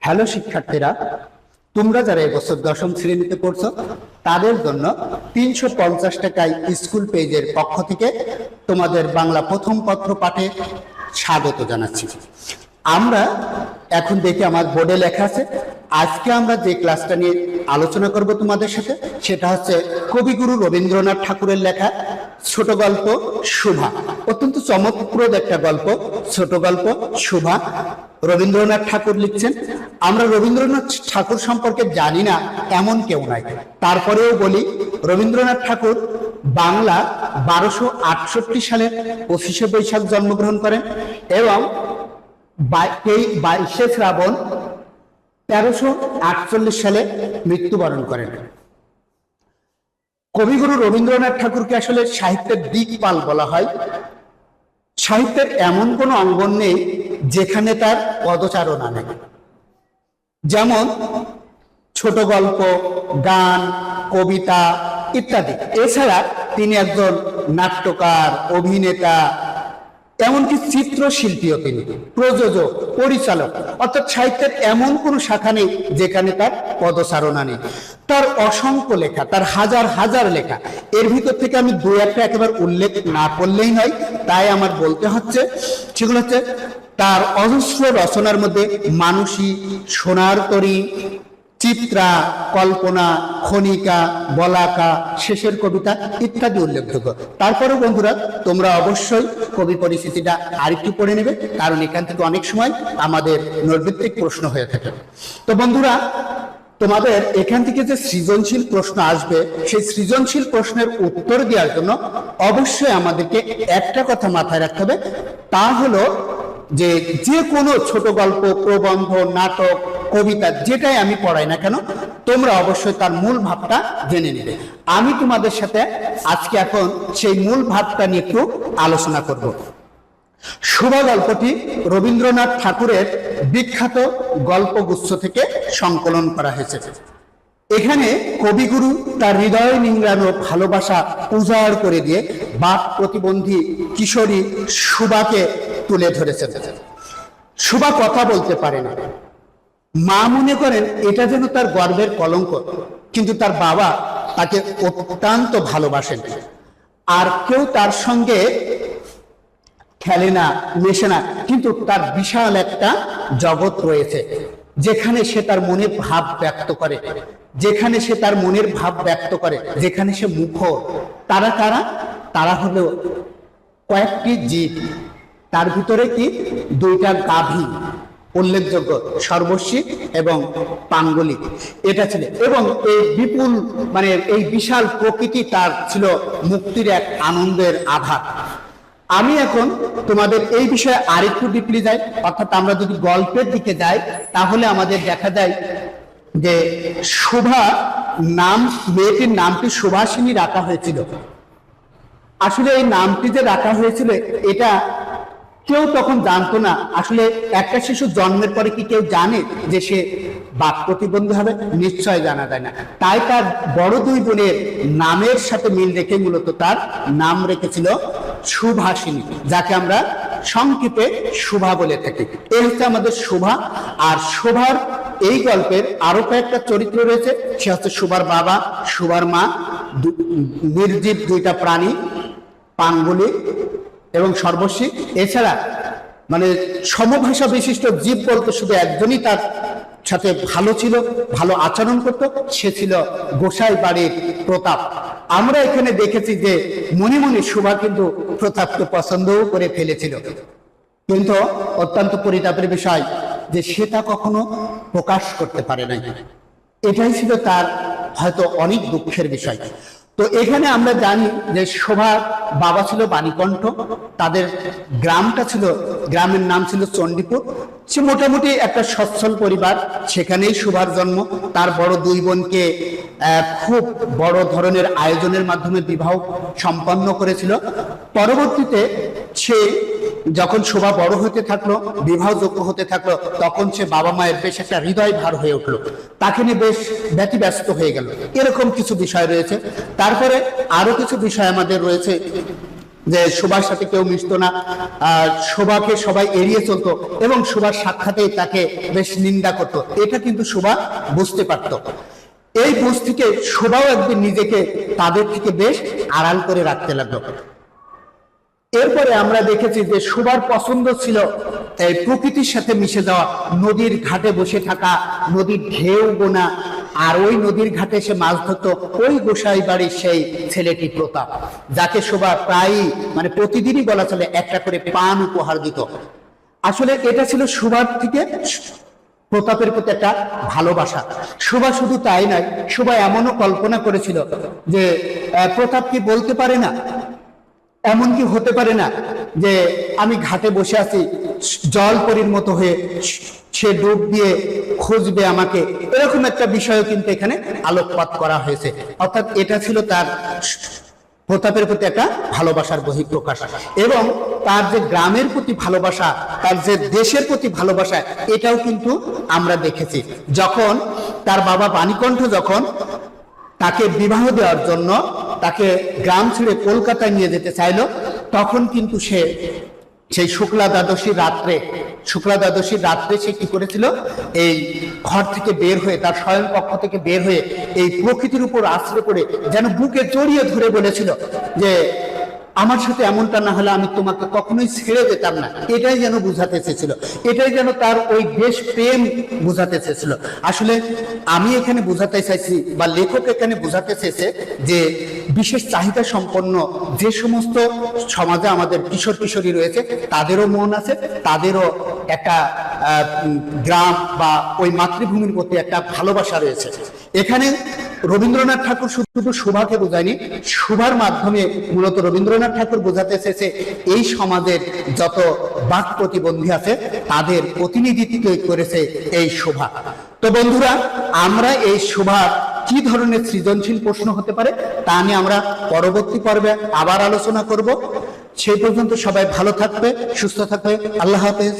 Hello শিক্ষার্থীরা, তোমরা যারা এবছর দশম শ্রেণীতে পড়ছো তাদের জন্য ৩৫০ টাকায় স্কুল পেজের পক্ষ থেকে তোমাদের বাংলা প্রথম পত্র পাঠে স্বাগত জানাচ্ছি। আমরা এখন দেখি আমার বোর্ডে লেখা আছে, আজকে আমরা যে ক্লাসটা নিয়ে আলোচনা করব তোমাদের সাথে সেটা হচ্ছে কবিগুরু রবীন্দ্রনাথ ঠাকুরের লেখা ছোট গল্প শোভা। অত্যন্ত চমকপ্রদ একটা গল্প, ছোট গল্প শোভা। রবীন্দ্রনাথ ঠাকুর লিখছেন। আমরা রবীন্দ্রনাথ ঠাকুর সম্পর্কে জানি না এমন কেউ নাই, তারপরেও বলি রবীন্দ্রনাথ ঠাকুর বাংলা 1268 সালের 25শে বৈশাখ জন্মগ্রহণ করেন এবং 22শে শ্রাবণ 1348 সালে মৃত্যুবরণ করেন। কবিগুরু রবীন্দ্রনাথ ঠাকুরকে আসলে সাহিত্যের দিকপাল বলা হয়। সাহিত্যের এমন কোনো অঙ্গন নেই যেখানে তার পদচারণা নেই। যেমন ছোট গল্প, গান, কবিতা ইত্যাদি। এছাড়া তিনি একজন নাট্যকার, অভিনেতা, এমনকি চিত্রশিল্পীও তিনি, প্রযোজক, পরিচালক। অর্থাৎ সাহিত্যের এমন কোনো শাখা নেই যেখানে তার পদচারণা নেই। তার অসংখ্য লেখা, তার হাজার হাজার লেখা, এর ভিতর থেকে আমি দু একটা একেবারে উল্লেখ না করলেই নয়, তাই আমার বলতে হচ্ছে। সেগুলো হচ্ছে তার অজস্র রচনার মধ্যে মানসী, সোনার তরী, চিত্রা, কল্পনা, খনিকা, বলাকা, শেষের কবিতা ইত্যাদি উল্লেখযোগ্য। তারপরেও বন্ধুরা তোমরা অবশ্যই কবি পরিচিতিটা আরেকটু পড়ে নেবে, কারণ এখান থেকে অনেক সময় আমাদের নৈর্ভিত্তিক প্রশ্ন হয়ে থাকে। তো বন্ধুরা, তোমাদের এখান থেকে যে সৃজনশীল প্রশ্ন আসবে সেই সৃজনশীল প্রশ্নের উত্তর দেওয়ার জন্য অবশ্যই আমাদেরকে একটা কথা মাথায় রাখতে হবে, তা হলো যে কোনো ছোট গল্প, প্রবন্ধ, নাটক, কবিতা যেটাই আমি পড়াই না কেন তোমরা অবশ্যই তার মূল ভাবটা জেনে নেবে। আমি তোমাদের সাথে আজকে এখন সেই মূল ভাবটা নিয়ে একটু আলোচনা করব। শোভা গল্পটি রবীন্দ্রনাথ ঠাকুরের বিখ্যাত গল্পগুচ্ছ থেকে সংকলন করা হয়েছে। এখানে কবিগুরু তার হৃদয় নিংড়ানো ভালোবাসা উজাড় করে দিয়ে বাক প্রতিবন্ধী কিশোরী শোভাকে তুলে ধরেছেন। শোভা কথা বলতে পারে না। মা মনে করেন এটা যেন তার গর্বের কলঙ্ক, কিন্তু তার বাবা তাকে অত্যন্ত ভালোবাসেন। আর কেউ তার সঙ্গে খেলে না, মেশে না, কিন্তু তার বিশাল একটা জগৎ রয়েছে যেখানে সে তার মনের ভাব ব্যক্ত করে, যেখানে সে তার মনের ভাব ব্যক্ত করে, যেখানে সে মুখর। তারা হলো কয়েকটি জীব, তার ভিতরে কি দুইটা গাভী উল্লেখযোগ্য, সর্বস্বী এবং পাঙ্গলিক, এটা ছিল। এবং এই বিপুল এই বিশাল প্রকৃতি তার ছিল মুক্তির এক আনন্দের আধার। আমি এখন তোমাদের এই বিষয়ে আরেকটু ডিপলি যাই, অর্থাৎ আমরা যদি গল্পের দিকে যাই তাহলে আমাদের দেখা যায় যে শোভা মেয়েটির নামটি সুভাষিনী রাখা হয়েছিল। আসলে এই নামটি যে রাখা হয়েছিল এটা কেউ তখন জানতো না। আসলে একটা শিশু জন্মের পরে কি কেউ জানে যে সে বাক প্রতিবন্ধী হবে? নিশ্চয় জানা যায় না। তাই তার বড় দুই বোনের নামের সাথে মিল রেখে মূলত তার নাম রেখেছিল সুভাষিনী, যাকে আমরা সংক্ষেপে শোভা বলে থাকি। এই হচ্ছে আমাদের শোভা। আর শোভার এই গল্পের আরো কয়েকটা চরিত্র রয়েছে। সে হচ্ছে শোভার বাবা, শোভার মা, নির্জীব দুইটা প্রাণী, পাঙ্গলিক এবং সর্বস্বী। এছাড়া সমভাষা বিশিষ্ট জীব বলতে শুধু একজনই তার সাথে ভালো ছিল, ভালো আচরণ করত, সে ছিল গোসাই বাড়ির প্রতাপ। আমরা এখানে দেখেছি যে মনে মনে শোভা কিন্তু প্রতাপকে পছন্দও করে ফেলেছিল, কিন্তু অত্যন্ত পরিতাপের বিষয় যে সেটা কখনো প্রকাশ করতে পারে নাই। এটাই ছিল তার হয়তো অনেক দুঃখের বিষয়। তো এখানে আমরা জানি যে শোভার বাবা ছিল বাণীকণ্ঠ, তাদের গ্রামের নাম ছিল চণ্ডীপুর। সে মোটামুটি একটা সচ্ছল পরিবার, সেখানেই শোভার জন্ম। তার বড় দুই বোনকে খুব বড় ধরনের আয়োজনের মাধ্যমে বিবাহ সম্পন্ন করেছিল। পরবর্তীতে সে যখন শোভা বড় হতে থাকলো, বিবাহযোগ্য হতে থাকলো, তখন সে বাবা মায়ের বেশ একটা হৃদয় ভার হয়ে উঠলো, তাকে নিয়ে বেশ ব্যতিব্যস্ত হয়ে গেল। এরকম কিছু বিষয় রয়েছে। তারপরে আরো কিছু বিষয় আমাদের রয়েছে, যে শোভার সাথে কেউ মিশতো না, শোভাকে সবাই এড়িয়ে চলতো এবং শোভার সাক্ষাতেই তাকে বেশ নিন্দা করতো। এটা কিন্তু শোভা বুঝতে পারত। এই বুঝ থেকে শোভাও একদিন নিজেকে তাদের থেকে বেশ আড়াল করে রাখতে লাগলো। এরপরে আমরা দেখেছি যে শোভার পছন্দ ছিল এই প্রকৃতির সাথে মিশে যাওয়া, নদীর ঘাটে বসে থাকা, নদীর ঢেউ গোনা, আর ওই নদীর ঘাটে সে মাছ ধরতো ওই গোসাই বাড়ির সেই ছেলেটি প্রতাপ, যাকে শোভা প্রায়ই মানে প্রতিদিনই বলা চলে একটা করে পান উপহার দিত। আসলে এটা ছিল শোভার থেকে প্রতাপের প্রতি একটা ভালোবাসা। শোভা শুধু তাই নয়, শোভা এমনও কল্পনা করেছিল যে প্রতাপ কি বলতে পারে না, এমন কি হতে পারে না যে আমি ঘাটে বসে আছি, জলপরীর মতো হয়ে সে ডুব দিয়ে খুঁজবে আমাকে, এরকম একটা বিষয়ও কিন্তু এখানে আলোকপাত করা হয়েছে। অর্থাৎ এটা ছিল তার প্রতাপের প্রতি একটা ভালোবাসার বহিঃপ্রকাশ, এবং তার যে গ্রামের প্রতি ভালোবাসা, তার যে দেশের প্রতি ভালোবাসা, এটাও কিন্তু আমরা দেখেছি। যখন তার বাবা বাণীকণ্ঠ যখন তাকে বিবাহ দেওয়ার জন্য তাকে গ্রাম ছেড়ে কলকাতায় নিয়ে যেতে চাইল, তখন কিন্তু সে সেই শুক্লা দ্বাদশীর রাত্রে সে কি করেছিল, এই ঘর থেকে বের হয়ে, তার শয়ন কক্ষ থেকে বের হয়ে এই প্রকৃতির উপর আশ্রয় করে যেন বুকে জড়িয়ে ধরে বলেছিল যে আমার সাথে এমনটা না হলে আমি তোমাকে কখনোই ছেড়ে যেতাম না। এটাই যেন বুঝাতে চেয়েছিল, এটাই যেন তার ওই দেশ প্রেম বুঝাতে চেয়েছিল। আসলে আমি এখানে বুঝাতে চাইছি বা লেখক এখানে বুঝাতে চেয়েছে যে বিশেষ চাহিদা সম্পন্ন যে সমস্ত সমাজে আমাদের কিশোর কিশোরী রয়েছে, তাদেরও মন আছে, তাদেরও একটা গ্রাম বা ওই মাতৃভূমির প্রতি একটা ভালোবাসা রয়েছে। এখানে রবীন্দ্রনাথ ঠাকুর শুধু শোভাকে বোঝায়নি, শোভার মাধ্যমে মূলত রবীন্দ্রনাথ ঠাকুর বোঝাতে চেয়েছে এই সমাজের যত বাক প্রতিবন্ধী আছে তাদের প্রতিনিধিত্ব করেছে এই শোভা। তো বন্ধুরা, আমরা এই শোভার কি ধরনের সৃজনশীল প্রশ্ন হতে পারে তা নিয়ে আমরা পরবর্তী পর্বে আবার আলোচনা করব। সেই পর্যন্ত সবাই ভালো থাকবে, সুস্থ থাকবে। আল্লাহ হাফেজ।